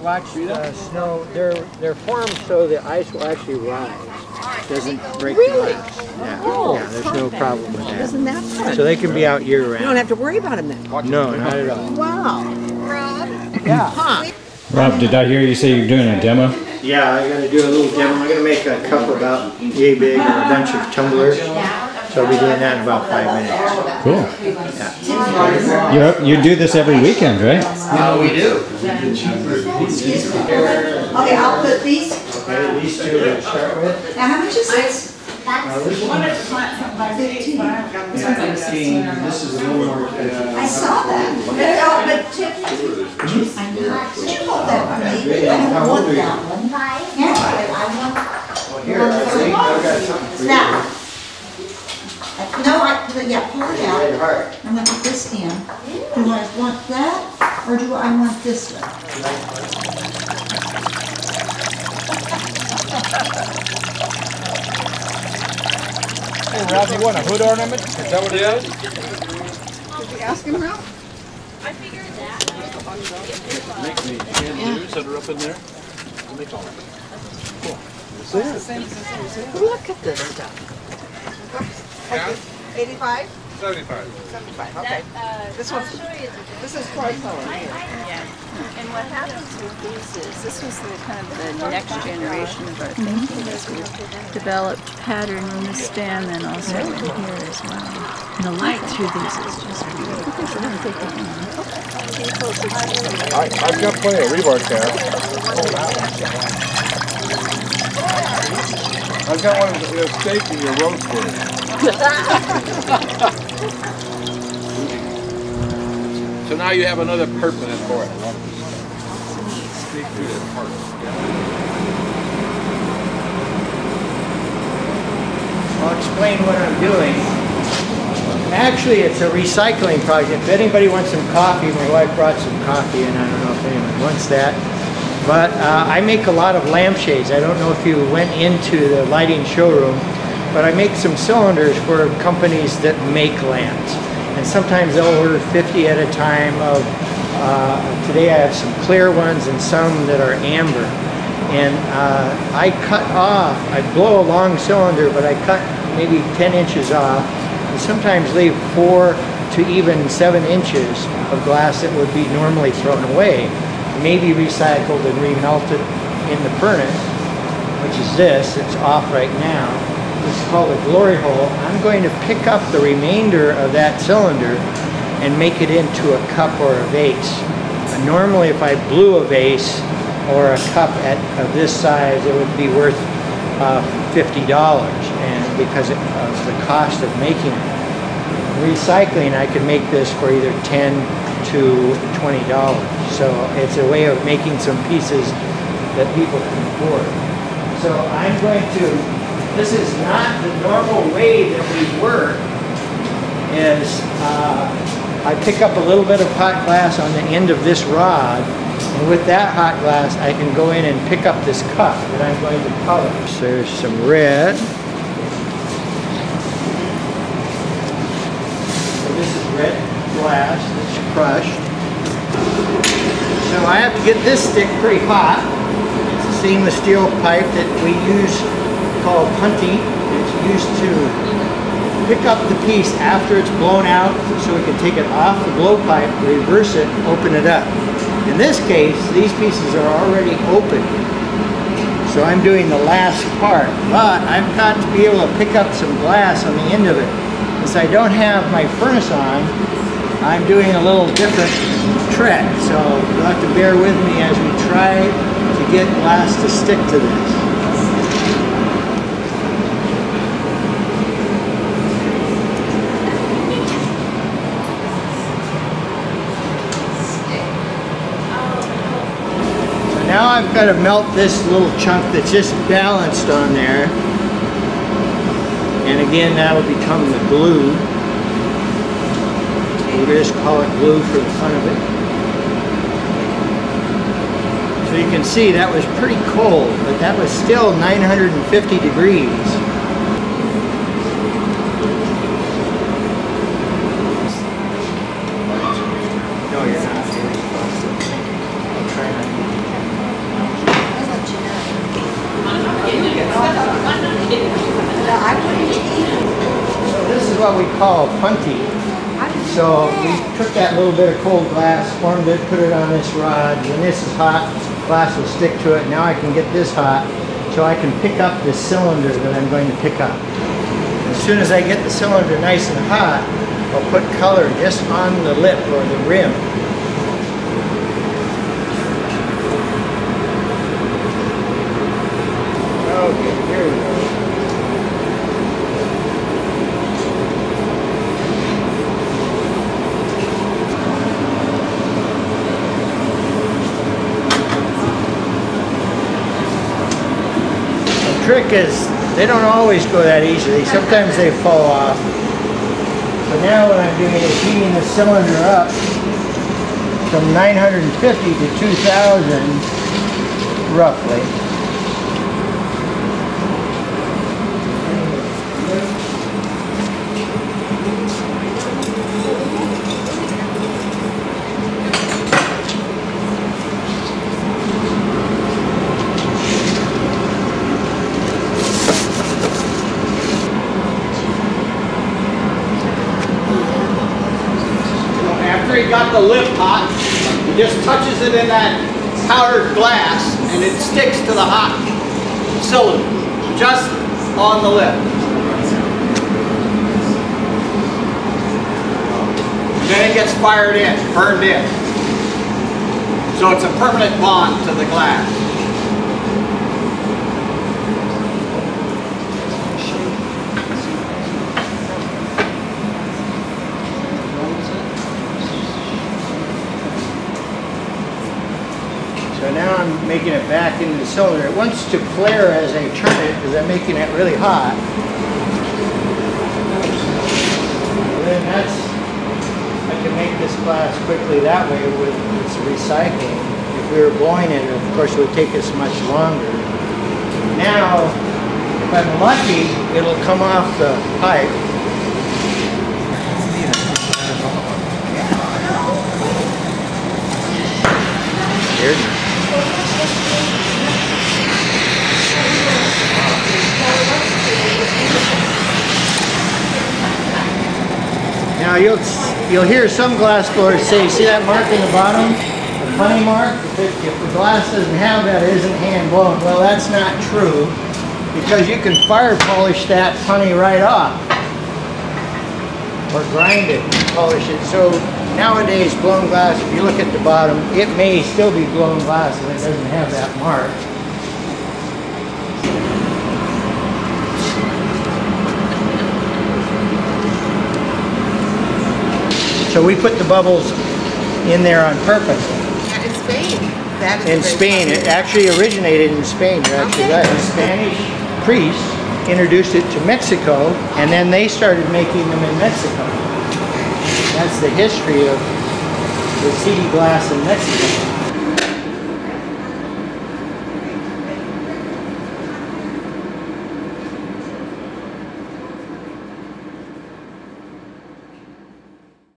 watch the snow. They're formed so the ice will actually rise. It doesn't break the glass. Yeah, there's no problem with that. Isn't that fun? So they can be out year round. You don't have to worry about them then. No, not at all. Wow. Yeah. Huh. Rob, did I hear you say you're doing a demo? Yeah, I'm going to do a little demo. I'm going to make a cup about yay big or a bunch of tumblers. So I'll be doing that in about 5 minutes. Cool. Yeah. You do this every weekend, right? We do. Okay, I'll put these. Okay, these two to start with. Now, how much is this? This one is 15. This is a little more. I saw that. But Tiff, could you hold that for me? I don't want that one. Yeah, I want. Here, I think I've got something for you. Now. No, yeah, pull it out. I'm going to put this in. Do I want that, or do I want this one? Hey Rob, you want a hood ornament? Is that what it is? Did you ask him, Ralph? I figured that. Make me chandeliers that are up in there. I'll make all of it. Cool. Look at this stuff. Yeah? 85? 75. 75, okay. This one's, this is tricolor. Yeah, and what happens with these is, this was the kind of the next generation of our thinking as we developed pattern in the stem and also in here as well. And the light through these is just beautiful. I've got plenty of rebar tabs. I've got one that's safe in your road for So now you have another permanent for it. Speak through that part. I'll explain what I'm doing. Actually, it's a recycling project. If anybody wants some coffee, my wife brought some coffee, and I don't know if anyone wants that. But I make a lot of lampshades. I don't know if you went into the lighting showroom, but I make some cylinders for companies that make lamps. And sometimes they'll order 50 at a time of, today I have some clear ones and some that are amber. And I cut off, I blow a long cylinder, but I cut maybe 10 inches off, and sometimes leave 4 to even 7 inches of glass that would be normally thrown away. Maybe recycled and remelted in the furnace, which is this, it's off right now. This is called a glory hole. I'm going to pick up the remainder of that cylinder and make it into a cup or a vase. Normally if I blew a vase or a cup of this size, it would be worth $50, and because of the cost of making it. Recycling, I could make this for either $10 to $20. So it's a way of making some pieces that people can afford. So I'm going to, this is not the normal way that we work, is I pick up a little bit of hot glass on the end of this rod, and with that hot glass I can go in and pick up this cup that I'm going to color. So there's some red. So this is red glass that's crushed. So I have to get this stick pretty hot. It's a stainless steel pipe that we use called punty. It's used to pick up the piece after it's blown out so we can take it off the blowpipe, reverse it, open it up. In this case, these pieces are already open. So I'm doing the last part, but I've got to be able to pick up some glass on the end of it. Since I don't have my furnace on, I'm doing a little different trick, so you'll have to bear with me as we try to get glass to stick to this. So now I've got to melt this little chunk that's just balanced on there, and again that'll become the glue. We'll just call it glue for the fun of it. So you can see that was pretty cold, but that was still 950 degrees. No, you're not. I'll try not to. call punty. So we took that little bit of cold glass, formed it, put it on this rod. When this is hot, glass will stick to it. Now I can get this hot so I can pick up this cylinder that I'm going to pick up. As soon as I get the cylinder nice and hot, I'll put color just on the lip or the rim. Okay, here we go. The trick is they don't always go that easily. Sometimes they fall off. So now what I'm doing is heating the cylinder up from 950 to 2000 roughly. He got the lip hot, he just touches it in that powdered glass and it sticks to the hot cylinder, just on the lip. Then it gets fired in, burned in. So it's a permanent bond to the glass. So now I'm making it back into the cylinder. It wants to flare as I turn it because I'm making it really hot. And then I can make this glass quickly that way with its recycling. If we were blowing it, of course, it would take us much longer. Now, if I'm lucky, it'll come off the pipe. Here's Now you'll hear some glass blowers say, see that mark in the bottom, the punny mark? If the glass doesn't have that, it isn't hand blown. Well, that's not true because you can fire polish that punny right off or grind it and polish it. So nowadays, blown glass, if you look at the bottom, it may still be blown glass if it doesn't have that mark. So we put the bubbles in there on purpose. Yeah, in Spain. That is In Spain, it actually originated in Spain. You're actually right. The Spanish priests introduced it to Mexico, and then they started making them in Mexico. That's the history of the CD glass in Mexico.